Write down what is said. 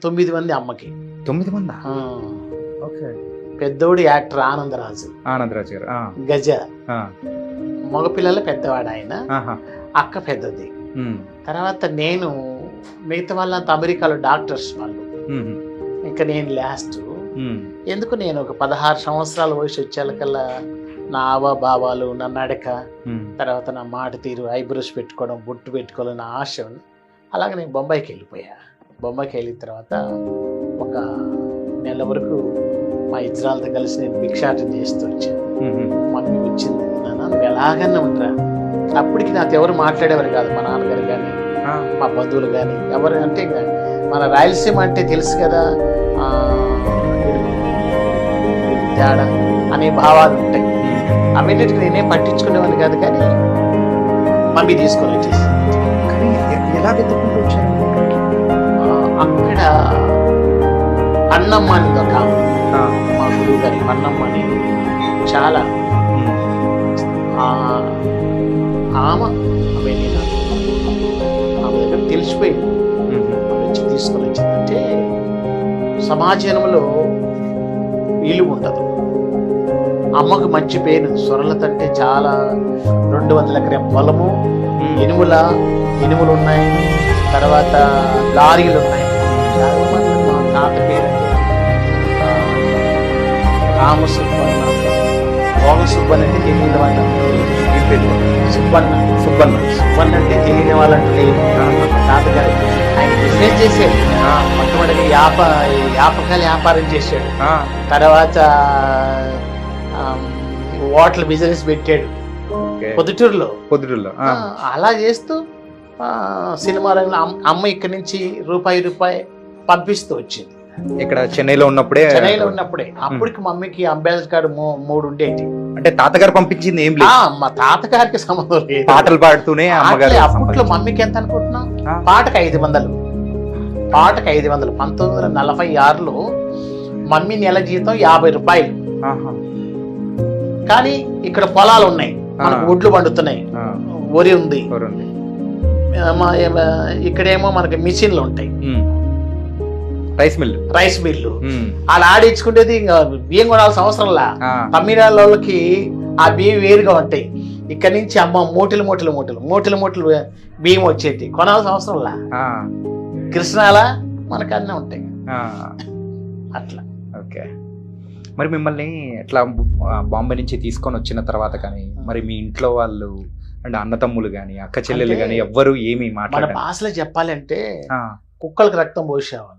9 మంది అమ్మకి. 9 మందా? ఆ, ఓకే. పెద్దోడు యాక్టర్ ఆనందరాజు గారు. గజ. ఆ. మగపిల్లల పెద్దవాడు ఆయన. ఆహా. అక్క పెద్దది. ఉమ్. తర్వాత నేను, మిగతా వాళ్ళంతా అమెరికాలో డాక్టర్స్ వాళ్ళు. ఉమ్. ఇంకా నేను లాస్ట్. ఉమ్. ఎందుకు నేను ఒక 16 సంవత్సరాల వయసు వచ్చేకల్లా నా భావాలు, నా నడక, ఉమ్. తర్వాత నా మాట తీరు, ఐబ్రోస్ పెట్టుకోవడం, బొట్టు పెట్టుకోవడం నా ఆశ ఉంది. అలాగే నేను బొంబాయికి వెళ్ళిపోయా. బొంబాయికి వెళ్ళిన తర్వాత ఒక నెల వరకు మా ఇజ్రాయల్తో కలిసి నేను భిక్షాటన చేస్తూ వచ్చాను. ఉమ్. మమ్మీ వచ్చింది, నాన్న నువ్వు ఎలాగన్నా ఉండరా. అప్పటికి నాతో ఎవరు మాట్లాడేవారు కాదు, మా నాన్నగారు కానీ ఆ. మా బంధువులు కానీ ఎవరు. అంటే ఇంకా మన రాయలసీమ అంటే తెలుసు కదా, వీడికి తేడా అనే భావాలు ఉంటాయి. అవన్నిటికి నేనేం పట్టించుకునేవాడిని కాదు, కానీ మమ్మీ తీసుకొని వచ్చేసి కానీ ఎలా వెతుక్కుంటూ వచ్చారు ఇక్కడికి? అక్కడ అన్నమ్మ అనేది ఒక ఆమె, మా గురువు గారి అన్నమ్మ అనేది చాలా ఆమె వెళ్ళిన ఆమె దగ్గర తెలిసిపోయింది. ఆమె వచ్చి తీసుకొని వచ్చిందంటే సమాజంలో విలువ ఉండదు. అమ్మకు మంచి పేరు, స్వరలత అంటే చాలా 200 ఎకరం పొలము, ఎనుములు ఉన్నాయి, తర్వాత లారీలు ఉన్నాయి. చాలా మంది మా తాత పేరు రామ సుబ్బన్న, భోగ సుబ్బన్ అంటే తెలియని వాళ్ళు సుబ్బన్న అంటే తెలియని వాళ్ళంటే లేదు. తాతగారు ఆయన బిజినెస్ చేశాడు. మొట్టమొదటి యాపకాయలు వ్యాపారం చేశాడు. తర్వాత హోటల్ బిజినెస్ పెట్టాడు పొద్దుటూరులో. అలా చేస్తూ సినిమా రంగంలో అమ్మ ఇక్కడి నుంచి రూపాయి పంపిస్తూ వచ్చింది. ఇక్కడ చెన్నైలో ఉన్నప్పుడే. అప్పటికి మమ్మీకి అంబేద్కర్ కార్డు 3 ఉండేది. అంటే తాతగారు పంపించింది ఏం లేదు, మా తాతగారికి సంబంధం లేదు. పాటలు పాడుతూనే అమ్మగారు. అప్పట్లో మమ్మీకి ఎంత అనుకుంటున్నాం, పాటకు 500. 1946లో మమ్మీ నెల జీతం 50 రూపాయలు. కానీ ఇక్కడ పొలాలు ఉన్నాయి, మనకు ఒడ్లు పండుతున్నాయి, వరి ఉంది. ఇక్కడేమో మనకి మిషన్లు ఉంటాయి, రైస్ మిల్లు. అలా ఆడించుకునేది ఇంకా బియ్యం కొనాల్సిన అవసరంలా. తమిళకి ఆ బియ్యం వేరుగా ఉంటాయి. ఇక్కడ నుంచి అమ్మ మూటలు బియ్యం వచ్చేది, కొనాల్సిన అవసరంలా. కృష్ణాల మనకు అన్నీ ఉంటాయి అట్లా. ఓకే. మరి మిమ్మల్ని ఎట్లా బాంబే నుంచి తీసుకొని వచ్చిన తర్వాత కానీ మరి మీ ఇంట్లో వాళ్ళు అంటే అన్నతమ్ములు కానీ అక్క చెల్లెలు కానీ ఎవ్వరు ఏమి మన భాషలో చెప్పాలంటే కుక్కలకు రక్తం పోసేవాళ్ళు.